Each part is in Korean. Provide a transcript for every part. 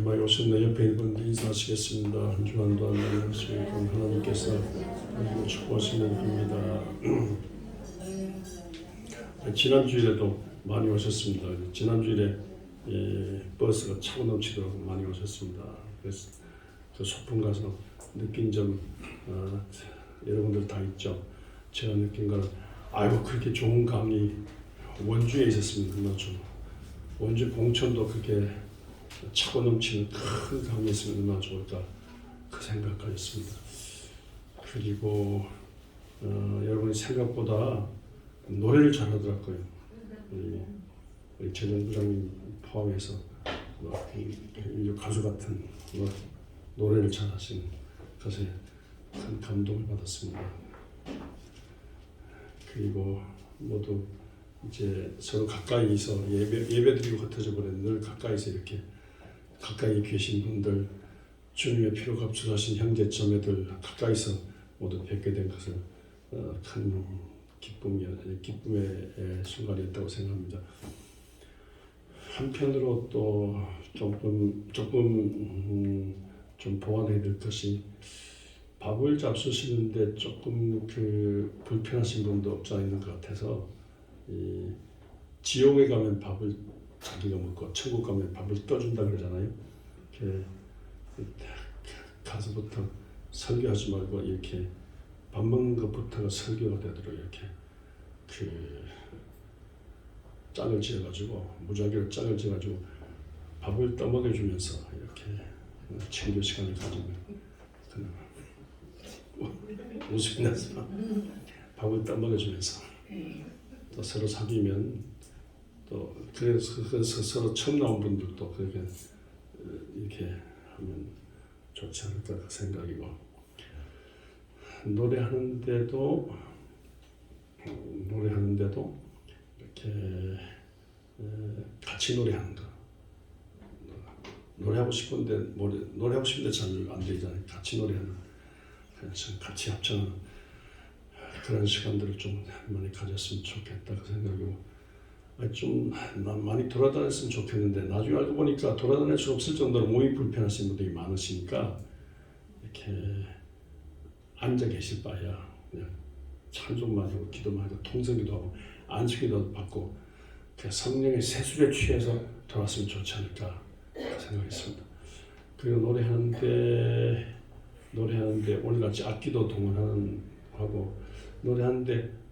많이 오셨네. 옆에 있는 분들 인사하시겠습니다. 한 주간도 안녕하십니까. 하나님께서 우리를 축복하시는 겁니다. 지난주일에도 많이 오셨습니다. 지난주일에 버스가 차고 넘치도록 많이 오셨습니다. 그래서 그 소풍 가서 느낀 점 여러분들 다 있죠. 제가 느낀 거는 아이고 그렇게 좋은 강이 원주에 있었습니다. 원주 봉천도 그렇게 차고 넘치는 큰 강이 있으면 얼마나 좋을까 그 생각하였습니다. 그리고 여러분이 생각보다 노래를 잘하더라고요. 우리 재정 부장님 포함해서 가수 같은 노래를 잘하시는 것에 큰 감동을 받았습니다. 그리고 모두 이제 서로 가까이서 예배드리고 흩어져 버린 늘 가까이서 이렇게 가까이 계신 분들, 주님의 피로 값주하신 형제 자매들 가까이서 모두 뵙게 된 것을 큰 기쁨의 순간이었다고 생각합니다. 한편으로 또 조금 좀 보완해야 될 것이 밥을 잡수시는데 조금 불편하신 분도 없지 않아 있는 것 같아서 지옥에 가면 밥을 자기가 먹고 천국 가면 밥을 떠준다 그러잖아요. 가서부터 설교하지 말고 이렇게 밥 먹는 것부터가 설교가 되도록 이렇게 짝을 지어가지고 무작위로 짝을 지어가지고 밥을 떠먹여주면서 이렇게 친교 시간을 가지면 웃음이 나서 밥을 떠먹여주면서 또 서로 사귀면 또 그래서 서로 처음 나온 분들도 그렇게 이렇게 하면 좋지 않을까 그 생각이고, 노래하는데도 이렇게 같이 노래하는 거, 노래하고 싶은데 잘 안 되잖아요. 같이 노래하는, 같이 합창하는 그런 시간들을 좀 많이 가졌으면 좋겠다 그 생각이고, 좀 많이 돌아다녔으면 좋겠는데 나중에 알고 보니까 돌아다닐 수 없을 정도로 몸이 불편하신 분들이 많으시니까 이렇게 앉아 계실 바에야 그냥 찬송만 하고 기도만 하고 통성기도 하고 안식기도 받고 성령의 세술에 취해서 돌아왔으면 좋지 않을까 생각했습니다. 그리고 노래하는데 오늘같이 악기도 동원하고 노래하는데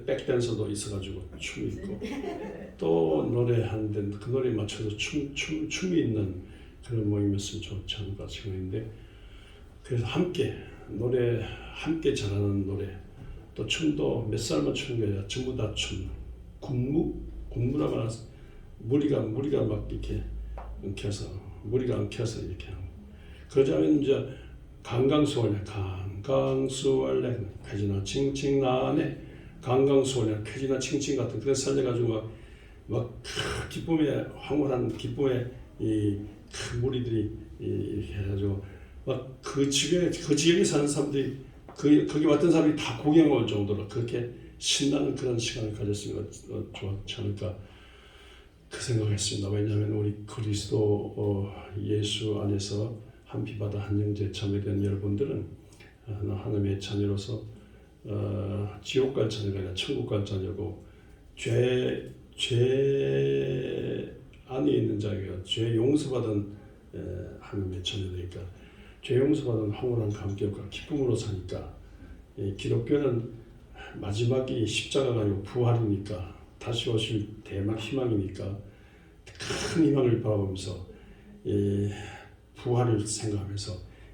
백댄서도 있어가지고 춤이 있고 또 노래하는데 그 노래에 맞춰서 춤이 있는 그런 모임이었으면 좋지 않을까 생각했는데, 그래서 함께 잘하는 노래, 또 춤도 몇 살만 추는 게 아니라 전부 다 춤, 군무라고 하서 무리가 막 이렇게 무리가 엉켜서 이렇게 하고, 그러자면 이제 강강수월래 쾌지나 칭칭 나네 강강수월래 쾌지나 칭칭 같은 그런 살려가지고 막 기쁨의 황홀한 기쁨의 큰 무리들이 이렇게 해가지고 막 그 지역에 사는 사람들이 거기 왔던 사람이 다 구경 올 정도로 그렇게 신나는 그런 시간을 가졌으면 좋지 않을까 그 생각했습니다. 왜냐하면 우리 그리스도 예수 안에서 한 피바다 한 형제 자매된 여러분들은 하나님의 자녀로서 지옥 갈 자녀가 아니라 천국 갈 자녀고, 죄 안에 있는 자가 죄 용서받은 하나님의 자녀니까 죄 용서받은 황홀한 감격과 기쁨으로 사니까, 기독교는 마지막이 십자가가 아니고 부활이니까, 다시 오실 대막 희망이니까 큰 희망을 바라보면서 부활을 생각하면서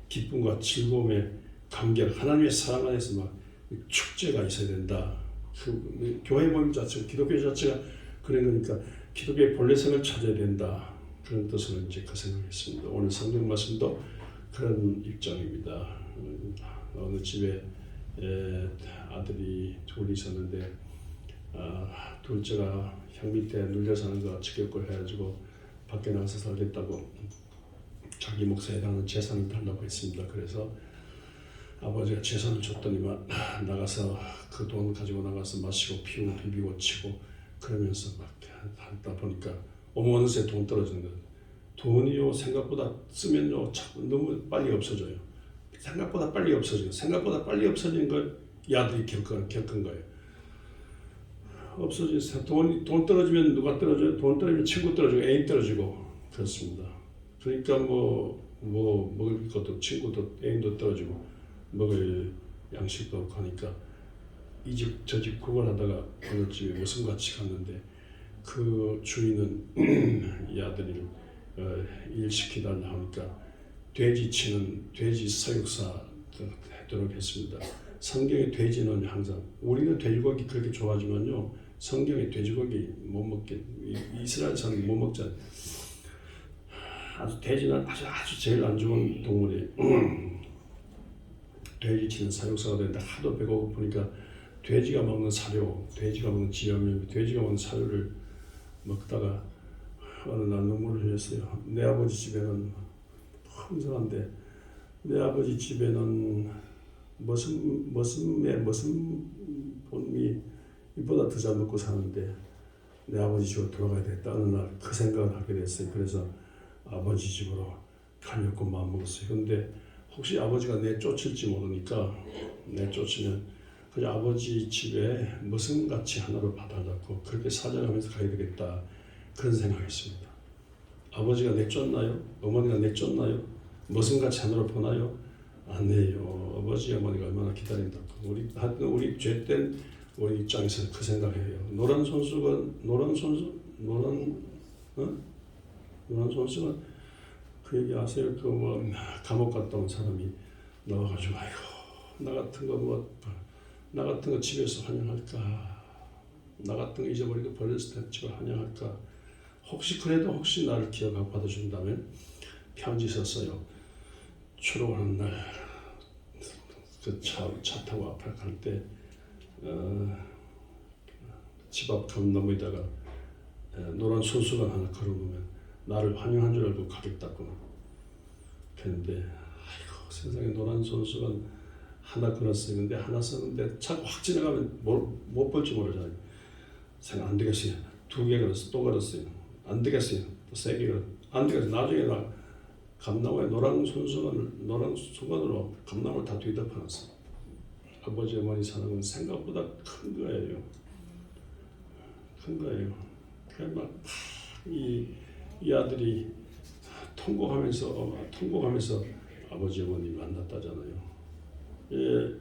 기쁨과 즐거움의 감격, 하나님의 사랑 안에서 막 축제가 있어야 된다. 교회 모임 자체가, 기독교 자체가 그런 거니까 기독교의 본래성을 찾아야 된다. 그런 뜻으로 이제 그 생각했습니다. 오늘 성경 말씀도 그런 입장입니다. 어느 집에 아들이 둘이 있었는데 둘째가 형 밑에 눌려 사는 거 직격을 해가지고 밖에 나가서 살겠다고 자기 몫에 해당하는 재산을 달라고 했습니다. 그래서 아버지가 재산을 줬더니만 나가서 그 돈 가지고 나가서 마시고 피우고 비비고 치고 그러면서 막 하다 보니까 어느새 돈 떨어지는 거 돈이요 생각보다 쓰면요 너무 빨리 없어져요. 생각보다 빨리 없어져요. 생각보다 빨리 없어진 걸 이 아들이 겪은 거예요. 없어진 돈 떨어지면 누가 떨어져요? 돈 떨어지면 친구 떨어지고 애인 떨어지고 그렇습니다. 그러니까 뭐 먹을 것도 친구도 애인도 떨어지고 먹을 양식도 없고 하니까 이 집 저 집 구걸하다가 어느 집에 모슴같이 갔는데 그 주인은 이 아들을 일 시키달라 하니까 돼지 치는 돼지 사육사 하도록 했습니다. 성경의 돼지는 항상 우리는 돼지고기 그렇게 좋아하지만요 성경의 돼지고기 못 먹게 이스라엘 사람 못 먹잖아요. 아주 돼지는 아주 제일 안 좋은 동물이에요. 돼지 치는 사육사가 되는데 하도 배고프니까 돼지가 먹는 사료, 돼지가 먹는 지염염, 돼지가 먹는 사료를 먹다가 어느 날 눈물을 흘렸어요. 내 아버지 집에는 풍성한데 내 아버지 집에는 무슨 본이 이보다 더 잘 먹고 사는데 내 아버지 집으로 돌아가야 되겠다. 어느 날 그 생각을 하게 됐어요. 그래서 아버지 집으로 가려고 마음먹었어요. 근데 혹시 아버지가 내 쫓을지 모르니까 내 쫓으면 그냥 아버지 집에 머슴같이 하나로 받아잡고 그렇게 사정하면서 가야 되겠다. 그런 생각했습니다. 아버지가 내 쫓나요? 어머니가 내 쫓나요? 머슴같이 하나로 보나요? 아니에요. 아버지 어머니가 얼마나 기다린다고. 우리 죄된 우리 입장에서는 그 생각해요. 노란 손수가 그 얘기 아세요? 그 감옥 갔다 온 사람이 나와가지고 아이고 나 같은 거 집에서 환영할까? 나 같은 거 잊어버리고 버렸을 때 집에 환영할까? 혹시 나를 기억하고 받아준다면 편지 썼어요. 출근하는 날 그 차 타고 앞에 갈 때 집 앞 건너무에다가 노란 손수건 하나 걸어놓으면 나를 환영한 줄 알고 가겠다고 그랬는데 아이고 세상에 노란 손수건 하나 걸었어요. 근데 하나 썼는데 차가 확 지나가면 못 볼지 모르잖아요. 생각 안 되겠어요. 2개 걸었어. 또 걸었어요. 안 되겠어요. 또 3개 걸었어. 안 되겠어요. 나중에 나 감나무에 노란 수건으로 감나무를 다 뒤덮어놨어. 아버지 어머니 사는 건 생각보다 큰 거예요. 큰 거예요. 그냥 막이 아들이 통곡하면서 아버지 어머니 만났다잖아요. 예,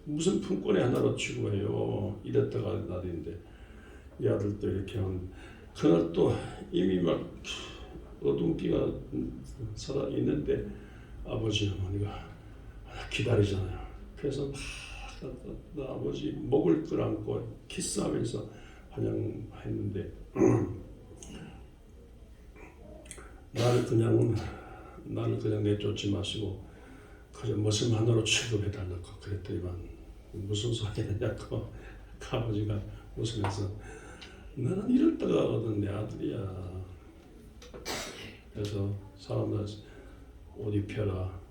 무슨 품권의 하나로 취급해요. 이랬다가 날인데 이 아들도 이렇게 하면 그날 또 이미 막 어둠기가 살아 있는데 아버지 어머니가 기다리잖아요. 그래서 나 아버지 목을 끌어안고 키스하면서 환영했는데 나를 그냥 내쫓지 마시고 그저 머슴 하나로 취급해달라고 그랬더니만 무슨 소리냐고 그 아버지가 웃으면서 나는 이럴 때가 거든 내 아들이야. 그래서 사람들 옷 입혀라,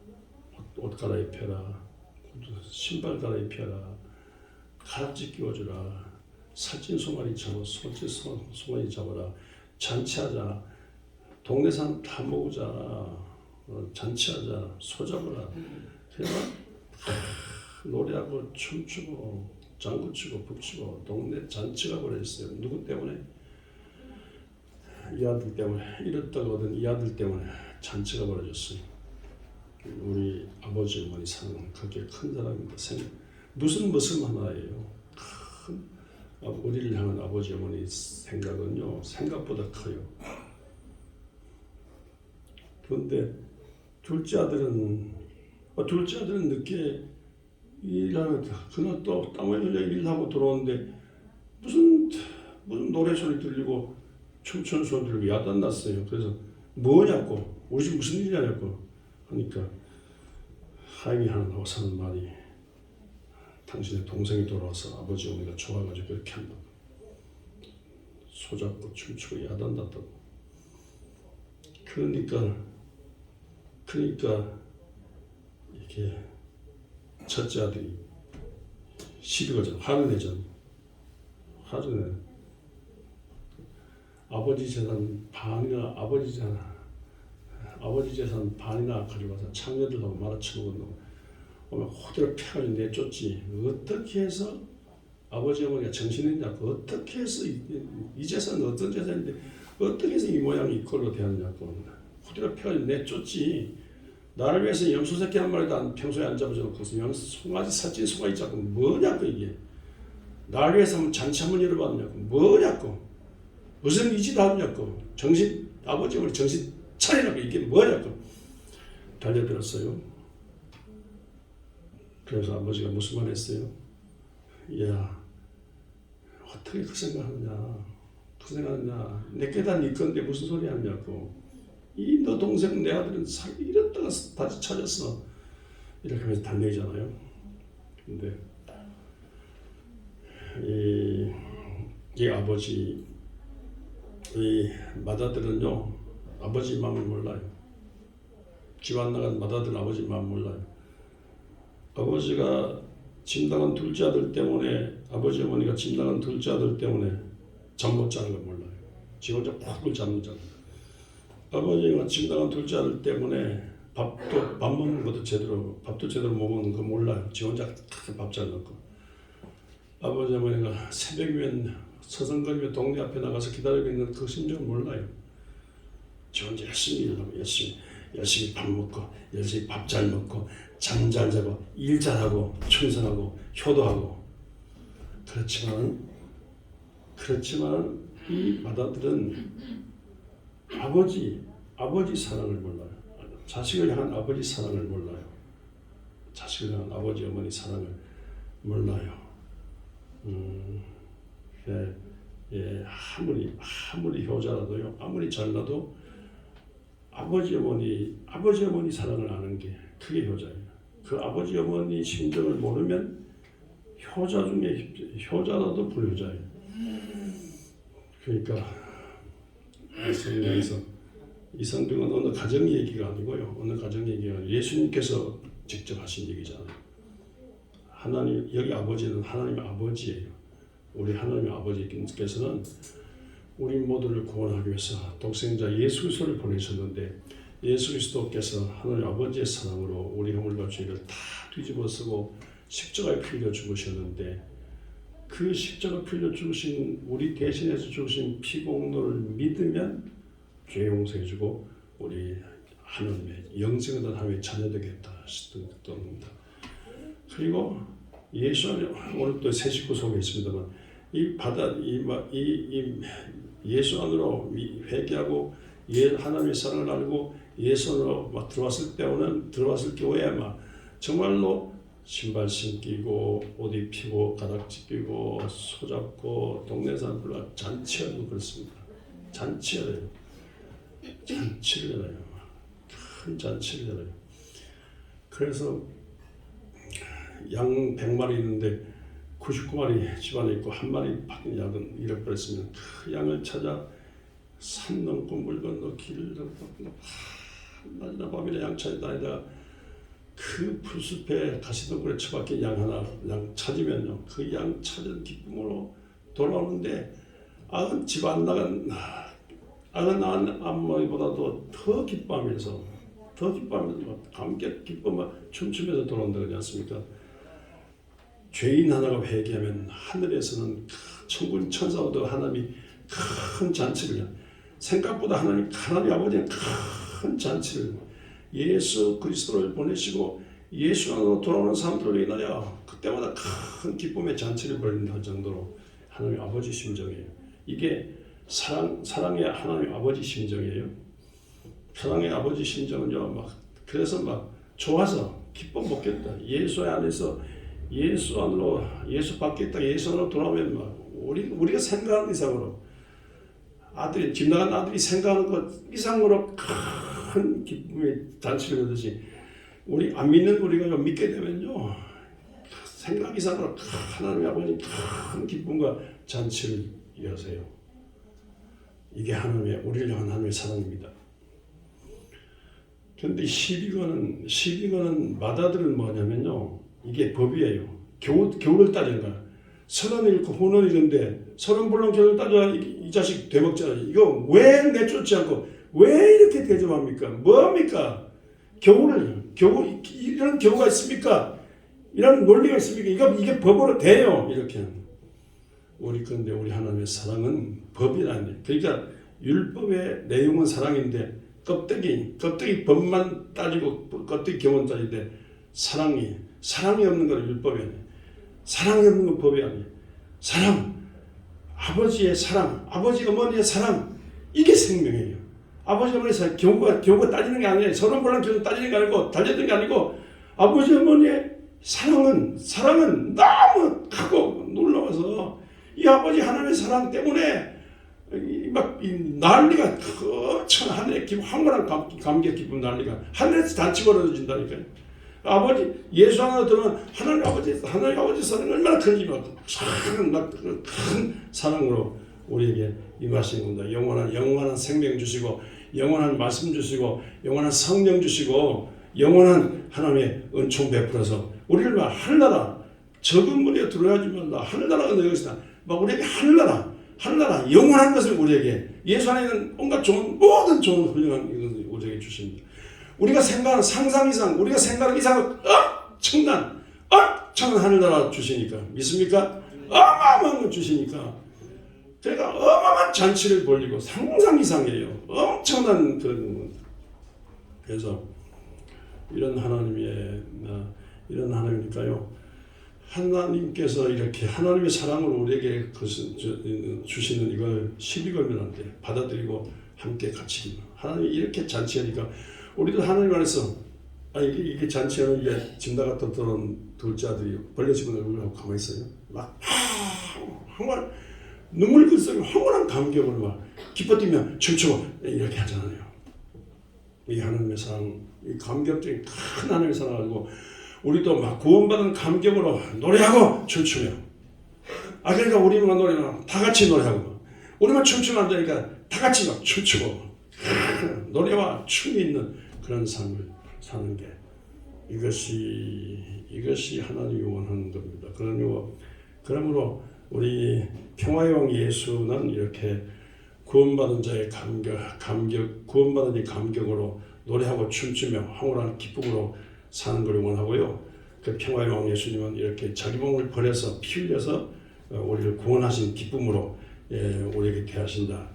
옷 갈아입혀라, 신발 갈아입혀라, 가락지 끼워주라, 살찐 송아리 잡아라, 잔치하자, 동네 사람 다 모으자, 잔치하자, 소 잡으라. 그냥 노래하고 춤추고 장구치고 북치고 동네 잔치가 벌어졌어요. 누구 때문에? 이 아들 때문에. 이랬다가 얻은 이 아들 때문에 잔치가 벌어졌어요. 우리 아버지 어머니 사는 그게 큰 사람입니다. 무슨 하나예요. 우리를 향한 아버지 어머니 생각은요 생각보다 커요. 그런데 둘째 아들은 늦게 일하는 그날 또 땀을 흘려 일하고 들어오는데 무슨 노래 소리 들리고 춤추는 소리 들리고 야단 났어요. 그래서 뭐냐고 우리 집 무슨 일이냐고 하니까 하임이 하나 나와서 하는 말이 당신의 동생이 돌아와서 아버지 어머니가 좋아가지고 그렇게 한다고 소잡고 춤추고 야단 났다고. 그러니까 이렇게 첫째 아들이 시비 걸잖아. 화를 내잖아. 아버지 재산 반이나 아버지잖아. 아버지 재산 반이나 가져가서 창녀들하고 말아쳐먹은 놈 오면 호대로 패가지고 내쫓지. 어떻게 해서 아버지 어머니가 정신했냐고. 어떻게 해서 이 재산은 어떤 재산인데 어떻게 해서 이 모양이 이꼴로 되었냐고. 호대로 패가지고 내쫓지. 나를 위해서 염소새끼 한 마리도 평소에 안 잡아줘놓고 송아지 살찐 송아지 잡고 뭐냐고. 이게 나를 위해서 한번 잔치 한번 열어봤냐고. 뭐냐고. 무슨 이짓 하냐고. 정신 아버지 어머니 정신 차리라고. 이게 뭐냐고. 달려들었어요. 그래서 아버지가 무슨 말 했어요? 야, 어떻게 그 생각하느냐. 그 생각하느냐. 내게다 네 건데 무슨 소리 하냐고. 이 너 동생 내 아들은 이랬다가 다시 찾았어. 이렇게 하면서 달래잖아요. 근데 이 아버지 이 맏아들은요 아버지 마음을 몰라요. 집안 나간 맏아들은 아버지 마음 몰라요. 아버지가 짐 나간 둘째 아들 때문에 아버지 어머니가 짐 나간 둘째 아들 때문에 잠 못 자는 걸 몰라요. 지 혼자 푹 잠 못 자는 거예요. 아버지가 짐 나간 둘째 아들 때문에 밥 먹는 것도 밥도 제대로 못 먹는 거 몰라요. 지 혼자 밥 잘 먹고. 아버지 어머니가 새벽이면 서성거리며 동네 앞에 나가서 기다리고 있는 그 심정을 몰라요. 지 혼자 열심히 일하고 열심히 밥 먹고 열심히 밥 잘 먹고 잠 잘 자고 일 잘하고 충성하고 효도하고. 그렇지만 이 맏아들은 아버지 사랑을 몰라요. 자식을 향한 아버지 사랑을 몰라요. 자식을 향한 아버지 어머니 사랑을 몰라요. 아무리 효자라도요, 아무리 잘나도 아버지 어머니 사랑을 아는 게 그게 효자예요. 그 아버지 어머니 심정을 모르면 효자 중에 효자라도 불효자예요. 그러니까 이 성경은 어느 가정 얘기가 아니고요. 어느 가정 얘기가 아니고 예수님께서 직접 하신 얘기잖아요. 하나님, 여기 아버지는 하나님의 아버지예요. 우리 하나님의 아버지께서는 우리 모두를 구원하기 위해서 독생자 예수 그리스도를 보내셨는데 예수 그리스도께서 하나님 아버지의 사랑으로 우리 허물과 죄를 다 뒤집어쓰고 십자가에 풀려 죽으셨는데 그 십자가 풀려 죽으신 우리 대신해서 죽으신 피공로를 믿으면 죄 용서해주고 우리 하나님의 영생을 얻은 하나님의 자녀되겠다 하셨던 겁니다. 그리고 예수 안에 오늘 또 새 식구 속에 있습니다만 예수 안으로 회개하고 하나님의 사랑을 알고 예수 안으로 들어왔을 경우에 정말로 신발 신기고 옷 입히고 가닥지 끼고 소잡고 동네 사람 불러 잔치하고 그렇습니다. 잔치를 해요. 큰 잔치를 해요. 그래서 양 100마리 있는데 99마리 집안에 있고 한 마리 밖에 양은 잃어버렸으면 그 양을 찾아 산 넘고 물 건너 길을 넘고 낮이나 밤이나 양 찾아 다니다가 그 풀숲에 가시덤불에 처박힌 양 찾으면요, 그 양 찾은 기쁨으로 돌아오는데 집 안 나간 암모이보다도 더 기뻐하면서 감격 기쁨 춤추면서 돌아온다 그러지 않습니까? 죄인 하나가 회개하면 하늘에서는 천군 천사보다 하나님이 큰 잔치를 생각보다 하나님 아버지는 큰 잔치를 예수 그리스도를 보내시고 예수 안으로 돌아오는 사람들을 인하여 그때마다 큰 기쁨의 잔치를 벌인다 정도로 하나님 아버지 심정이에요. 이게 사랑의 하나님 아버지 심정이에요. 사랑의 아버지 심정은요, 그래서 좋아서 기뻐 먹겠다. 예수 안에서 예수 안으로 예수 받겠다. 예수 안으로 돌아오면 우리가 생각하는 이상으로 집 나간 아들이 생각하는 것 이상으로 큰 기쁨의 잔치를 하듯이 우리 안 믿는 우리가 믿게 되면요, 생각 이상으로 하나님의 아버지 큰 기쁨과 잔치를 여세요. 이게 하나님의 우리를 향한 하나님의 사랑입니다. 그런데 12권은 맏아들은 뭐냐면요, 이게 법이에요. 겨울을 따진 거야. 30일 혼을 이른데 30불랑 겨울 따져 이 자식 되먹잖아. 이거 왜 내쫓지 않고 왜 이렇게 대접합니까? 뭐합니까? 겨우 이런 겨우가 있습니까? 이런 논리가 있습니까? 이게 법으로 돼요. 이렇게. 그런데 우리 하나님의 사랑은 법이라니. 그러니까 율법의 내용은 사랑인데 껍데기 법만 따지고 껍데기 경험 따지는데 사랑이 없는 건 율법이 아니에요. 사랑이 없는 건 법이 아니에요. 사랑, 아버지의 사랑, 아버지 어머니의 사랑, 이게 생명이에요. 아버지 어머니의 사랑, 경우가 따지는 게 아니에요. 서로 몰랑 경우 따지는 게 아니고 달려드는 게 아니고 아버지 어머니의 사랑은 너무 크고 놀라워서 이 아버지 하나님의 사랑 때문에 난리가 엄청 하늘에 황홀한 감격 기쁨 난리가 하늘에서 단치 벌어진다니까요. 아버지 예수 하나 들으면 하나님 아버지 사랑이 얼마나 큰지 큰 사랑으로 우리에게 임하시는 겁니다. 영원한 생명 주시고 영원한 말씀 주시고 영원한 성령 주시고 영원한 하나님의 은총 베풀어서 우리를 막 하늘나라 적은 무리에 들어가지 말라 하늘나라가 너희 것이다. 막 우리에게 하늘나라 영원한 것을 우리에게 예수 안에 있는 온갖 모든 좋은 훌륭한 것을 우리에게 주십니다. 우리가 생각하는 상상 이상 우리가 생각하는 이상은 엄청난 하늘나라 주시니까 믿습니까? 어마어마한 걸 주시니까 저희가 어마어마한 잔치를 벌리고 상상 이상이에요. 엄청난 그런 그래서 이런 하나님이니까요. 하나님께서 이렇게 하나님의 사랑을 우리에게 주시는 이걸 시비 걸면 안 돼. 받아들이고 함께 같이 하나님이 이렇게 잔치하니까 우리도 하나님 안에서 이게 잔치하는 게 짐 나갔던 둘째 아들이 벌레 집은 얼굴을 하고 가만히 있어요. 막 황홀한 눈물 글썽이 황홀한 감격을 막 기뻐 뛰며 춤추고 이렇게 하잖아요. 이 하나님의 사랑, 이 감격적인 큰 하나님의 사랑 가지고 우리도 막 구원받은 감격으로 노래하고 춤추며 그러니까 우리만 노래하면 다 같이 노래하고 우리만 춤추면 안 되니까 다 같이 막 춤추고 노래와 춤이 있는 그런 삶을 사는 게 이것이 하나님이 원하는 겁니다. 그러므로 우리 평화의 왕 예수는 이렇게 구원받은 자의 감격 구원받은 이 감격으로 노래하고 춤추며 황홀한 기쁨으로 사는 걸 원하고요. 그 평화의 왕 예수님은 이렇게 자기 몸을 버려서 피 흘려서 우리를 구원하신 기쁨으로 우리에게 대하신다.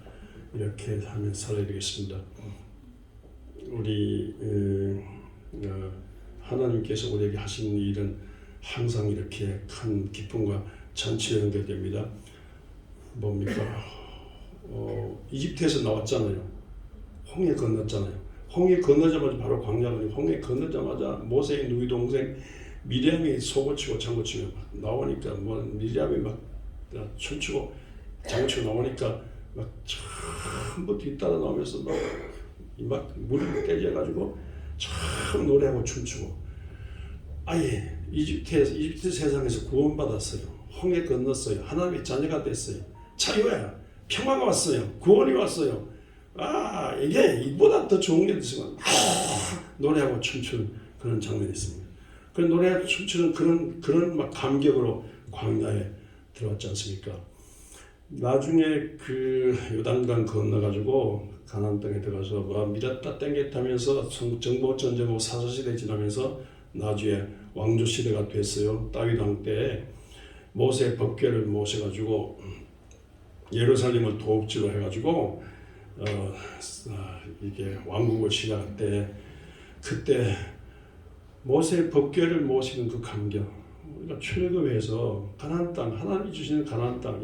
이렇게 하면 살아야 되겠습니다. 우리 하나님께서 우리에게 하신 일은 항상 이렇게 큰 기쁨과 잔치로 연결됩니다. 뭡니까? 이집트에서 나왔잖아요. 홍해 건넜잖아요. 홍해 건너자마자 바로 광야로 홍해 건너자마자 모세의 누이 동생 미리암이 소고치고 장구치며 나오니까 미리암이 막 춤추고 장구치고 나오니까 막 전부 뒤따라 나오면서 막 물을 깨져가지고 참 노래하고 춤추고 이집트 세상에서 구원받았어요. 홍해 건넜어요. 하나님의 자녀가 됐어요. 자유야 평화가 왔어요. 구원이 왔어요. 이게 이보다 더 좋은 게 있으면 노래하고 춤추는 그런 장면이 있습니다. 그 노래하고 춤추는 그런 막 감격으로 광야에 들어왔지 않습니까? 나중에 그 요단강 건너가지고 가나안 땅에 들어가서 미렸다 땡겼다면서 정복 전쟁하고 사사시대 지나면서 나중에 왕조 시대가 됐어요. 다윗 왕 때 모세 법궤를 모셔가지고 예루살렘을 도읍지로 해가지고 이게 왕국을 시작할 때 그때 모세 법궤를 모시는 그 감격 우리가 출애굽해서 가나안 땅 하나님이 주시는 가나안 땅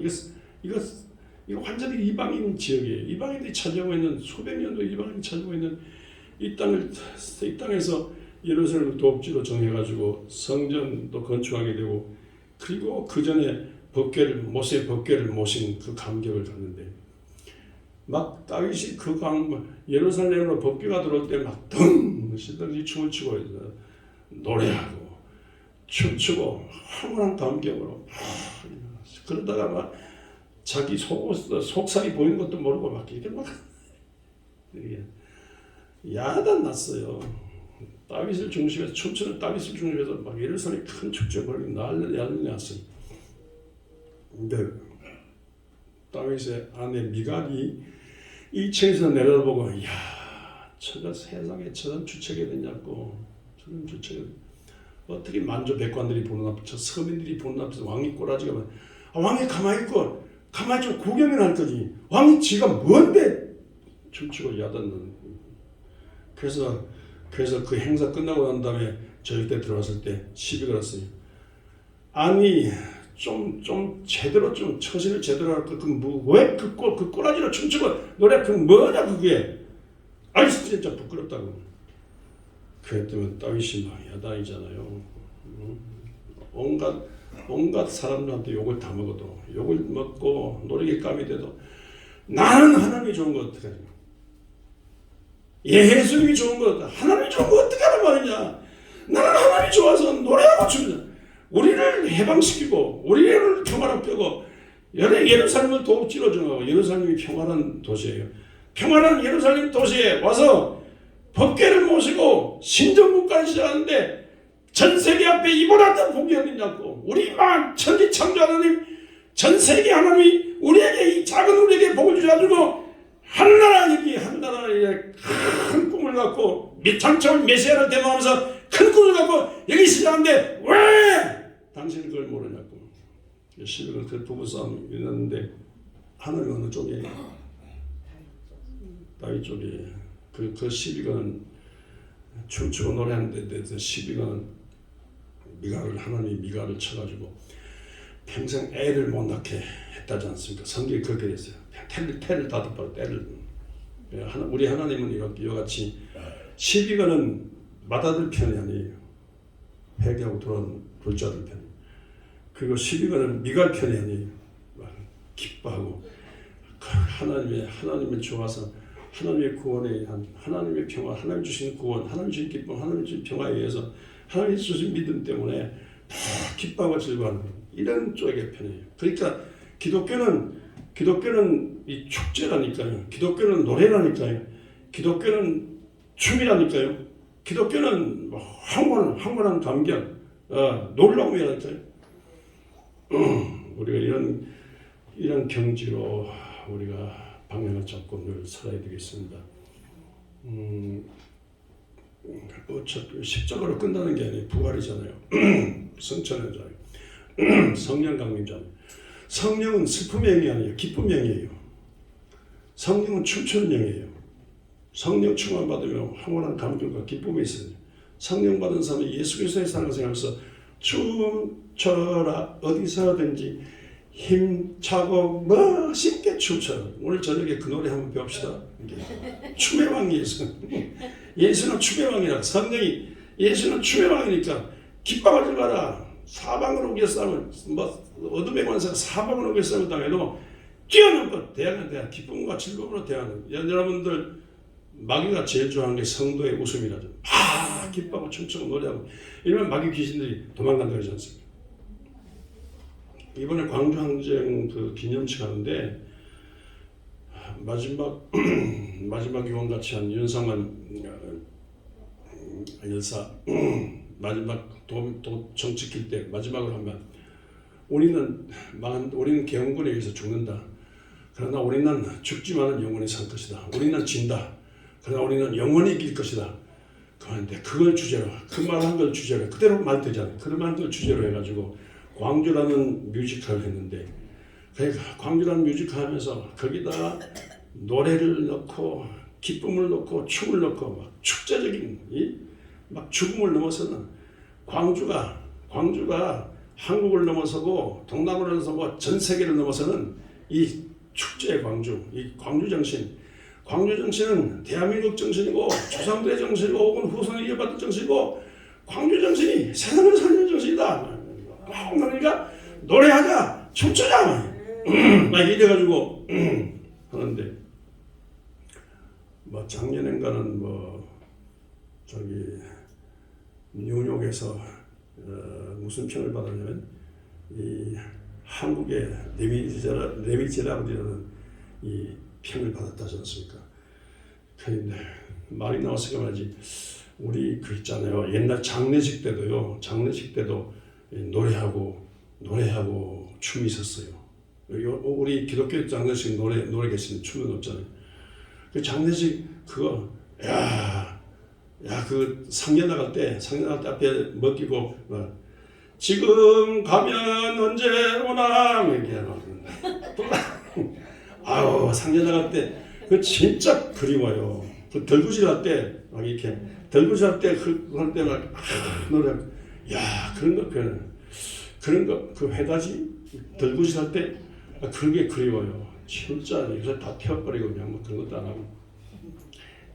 이거 완전히 이방인 지역이에요. 이방인들이 차지하고 있는 수백 년도 이방인이 차지하고 있는 이 땅에서 예루살렘을 도읍지로 정해가지고 성전도 건축하게 되고 그리고 그 전에 모세의 법궤를 모신 그 감격을 갖는데 막 다윗이 그 예루살렘으로 법궤가 들어올 때 막 시들이 춤을 추고 노래하고 춤추고 황홀한 감격으로 그러다가 막 자기 속살이 보이는 것도 모르고 막 이렇게 막 야단 났어요. 다윗을 중심해서 춤추는 다윗을 중심해서 막 예루살렘 큰 축제 벌이고 난리 났어요. 근데 다윗의 아내 미갈이 2층에서 내려다보고 이야 저가 세상에 저런 주책이 됐냐고 저런 주책이 어떻게 만주 백관들이 보는 앞에 저 서민들이 보는 앞에서 왕이 꼬라지가 왕이 가만히 있고 가만히 좀 구경이나 할 거지 왕이 지가 뭔데 춤추고 야단는 그래서 그 행사 끝나고 난 다음에 저희 때 들어왔을 때 시비 걸었어요. 아니 좀 제대로 좀 처신을 제대로 할 거 왜 그 꼬라지로 춤추고 노래 그 뭐냐 그게 아이 진짜 부끄럽다고. 그랬더니 다윗이 막 야단이잖아요. 온갖 사람들한테 욕을 다 먹어도 욕을 먹고 노래에 감이 돼도 나는 하나님이 좋은 거 어떻게 하냐. 예수님이 좋은 거 하나님이 좋은 거 어떻게 하란 말이냐. 나는 하나님이 좋아서 노래하고 춤이냐. 우리를 해방시키고 우리를 평화로 펴고 예루살렘을 도읍지로 정하고 예루살렘이 평화란 도시예요. 평화란 예루살렘 도시에 와서 법궤를 모시고 신정국가를 시작하는데 전 세계 앞에 이보다 더 복이 어딨냐고. 우리만 천지 창조 하나님 전 세계 하나님이 우리에게 이 작은 우리에게 복을 주셔가지고 한 나라에 큰 꿈을 갖고 미창처럼 메시아를 대망하면서 큰 꿈을 갖고 여기 시작하는데 왜 당신은 그걸 모르냐고. 실은 그 부부싸움이 일어났는데 하나님 어느 쪽에 다윗 쪽에 그 시비가는 춤추고 노래하는 데서 시비가는 하나님이 미가를 쳐가지고 평생 애를 못 낳게 했다지 않습니까? 성경이 그렇게 됐어요. 태를 다듬어 때를. 우리 하나님은 이같이 시비가는 맏아들 편이 아니에요. 회개하고 돌아오는 둘째아들 편이에요. 그리고 시비가는 미갈 편이 아니에요. 기뻐하고 하나님의 좋아서 하나님의 구원에 의한 하나님의 평화, 하나님 주신 구원, 하나님 주신 기쁨, 하나님 주신 평화에 의해서 하나님 주신 믿음 때문에 다 기뻐하고 즐거워하는 이런 쪽의 편이에요. 그러니까 기독교는 이 축제라니까요. 기독교는 노래라니까요. 기독교는 춤이라니까요. 기독교는 황홀한 감격, 놀라움이라니까요. 우리가 이런 경지로 우리가 방향을 잡고 늘 살아야 되겠습니다. 어차피 십자가로 끝나는 게 아니에요. 부활이잖아요. 성천회잖아요. 성령 강림잖아요. 성령은 슬픔의 영이 아니에요. 기쁨의 영이에요. 성령은 춤추는 영이에요. 성령 충만 받으면 황홀한 감격과 기쁨이 있어요. 성령 받은 사람이 예수 그리스도의 사랑을 생각하면서 춤춰라 어디서든지 힘차고 멋있게 춤춰라. 오늘 저녁에 그 노래 한번 배웁시다. 춤의 왕 예수. 예수는 춤의 왕이라. 성령이 예수는 춤의 왕이니까 기뻐하지 마라. 사방으로 오게 싸움을 어둠의 권세가 사방으로 오게 싸움을 당해도 뛰어넘고 대하는 기쁨과 즐거움으로 대하는. 여러분들 마귀가 제일 좋아하는 게 성도의 웃음이라죠. 기뻐하고 춤추고 노래하고 이러면 마귀 귀신들이 도망간다 그러지 않습니까? 이번에 광주항쟁 그 기념식 하는데 마지막 유언같이 한 윤상만 열사 마지막 정 지킬 때 마지막으로 하면 우리는 개헌군에 의해서 죽는다. 그러나 우리는 죽지만은 영원히 살 것이다. 우리는 진다. 그러나 우리는 영원히 이길 것이다. 그런데 그걸 주제로 그 말한 걸 주제로 그대로 말되잖아요. 그 말한 걸 주제로 해가지고 광주라는 뮤지컬을 했는데 그러니까 광주라는 뮤지컬 하면서 거기다 노래를 넣고 기쁨을 넣고 춤을 넣고 막 축제적인 막 죽음을 넘어서는 광주가 한국을 넘어서고 동남아를 넘어서고 전 세계를 넘어서는 이 축제의 광주, 이 광주 정신은 대한민국 정신이고 조상들의 정신이고 혹은 후손이 이어받은 정신이고 광주 정신이 세상을 살리는 정신이다. 그러니까 노래하자, 춤추자 막 이래가지고 하는데 작년엔가는 뉴욕에서 무슨 평을 받았냐면 이 한국의 레미제라블이라는 이 평을 받았다지 않습니까? 그런데 말이 나왔으니까 말이지 우리 그 있잖아요. 옛날 장례식 때도 노래하고 춤이 있었어요. 우리 기독교 장례식 노래 계시는 춤은 없잖아요. 그 장례식 그거 그 상례 나갈 때 앞에 먹기고 지금 가면 언제 오나 이렇게 아우 상례 나갈 때 그 진짜 그리워요. 그 덜구질할 때 막 이렇게 덜구질할 때 그럴 때 막 노래 그런 거 그런 거 그 회다지 덜구질할 때 그런 게 그리워요. 진짜 요새 다 태워버리고 그냥 뭐 그런 것도 안 하고.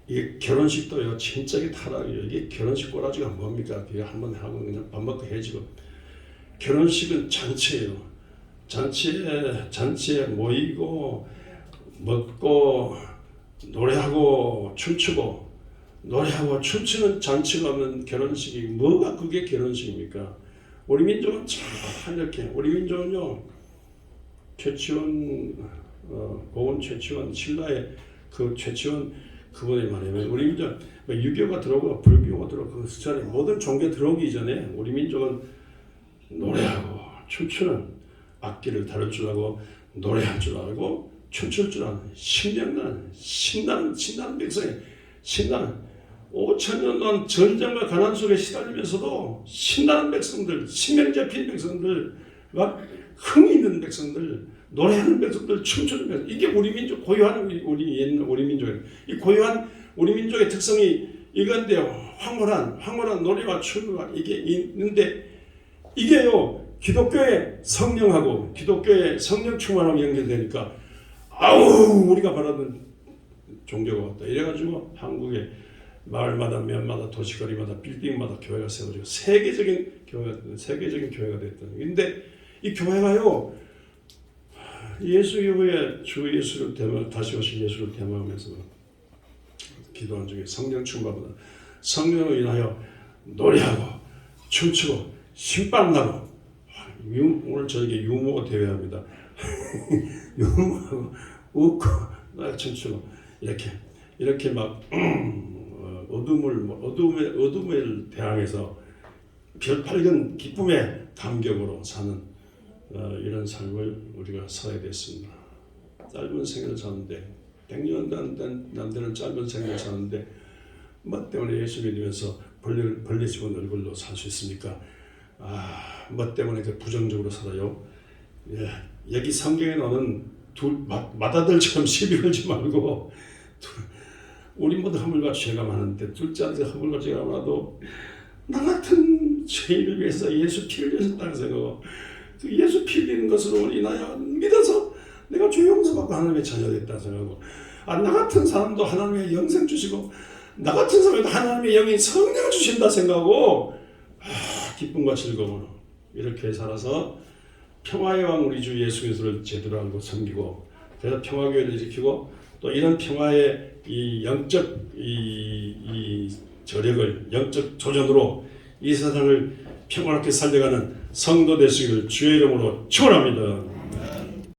이게 결혼식도요, 진짜 이게 타락이에요. 이게 결혼식 꼬라지가 뭡니까? 그게 한번 하고 그냥 밥 먹고 헤어지고. 결혼식은 잔치예요. 잔치에 모이고, 먹고, 노래하고, 춤추고, 노래하고 춤추는 잔치가 없는 결혼식이, 뭐가 그게 결혼식입니까? 우리 민족은 참 이렇게, 우리 민족은요, 최치원, 고은 최치원, 신라의 그 최치원 그분이 말하면 우리 민족 유교가 들어오고 불교가 들어오고 그 수찬에 모든 종교 들어오기 전에 우리 민족은 노래하고 춤추는 악기를 다룰 줄 알고 노래할 줄 알고 춤출 줄 아는 신나는 백성이 신나는 5,000년 동안 전쟁과 가난 속에 시달리면서도 신나는 백성들, 신명 잡힌 백성들, 막 흥이 있는 백성들, 노래하는 백성들, 춤추는 백성들, 이게 우리 민족 고유한 우리 민족의 이 고유한 우리 민족의 특성이 이건데요. 황홀한 노래와 춤과 이게 있는데 이게요 기독교의 성령하고 기독교의 성령 충만하고 연결되니까 우리가 바라던 종교가 왔다. 이래가지고 한국의 마을마다 면마다 도시거리마다 빌딩마다 교회가 세워지고 세계적인 교회가 됐던. 근데 이 교회가요 예수 이후에 주 예수를 다시 오신 예수를 대망하면서 기도한 중에 성령 충만보다 성령으로 인하여 노래하고 춤추고 신방나고 오늘 저에게 유머 대회합니다. 유머하고 웃고 춤추고 이렇게 막 어둠을 대항해서 별밝은 기쁨의 감격으로 사는 이런 삶을 우리가 살아야 됐습니다. 짧은 생애를 사는데 100년 남들은 짧은 생애를 사는데 뭐 때문에 예수 믿으면서 벌레 집은 얼굴로 살 수 있습니까? 뭐 때문에 부정적으로 살아요? 여기 성경에 나오는 맏아들처럼 시비 걸지 말고 우리 모두 허물과 죄가 많은데 둘째한테 허물과 죄가 많아도 나 같은 죄인을 위해서 예수 피를 흘렸다고 생각하고 그 예수 피 흘리는 것으로 인하여 믿어서 내가 죄 용서받고 하나님의 자녀가 됐다고 생각하고 나 같은 사람도 하나님의 영생 주시고 나 같은 사람에도 하나님의 영이 성령을 주신다 생각하고 기쁨과 즐거움으로 이렇게 살아서 평화의 왕 우리 주 예수 그리스도를 제대로 알고 섬기고 그래서 평화교회를 일으키고 또 이런 평화의 이 영적 이 저력을 영적 조전으로 이 세상을 평화롭게 살려가는 성도 되시기를 주의 이름으로 축원합니다.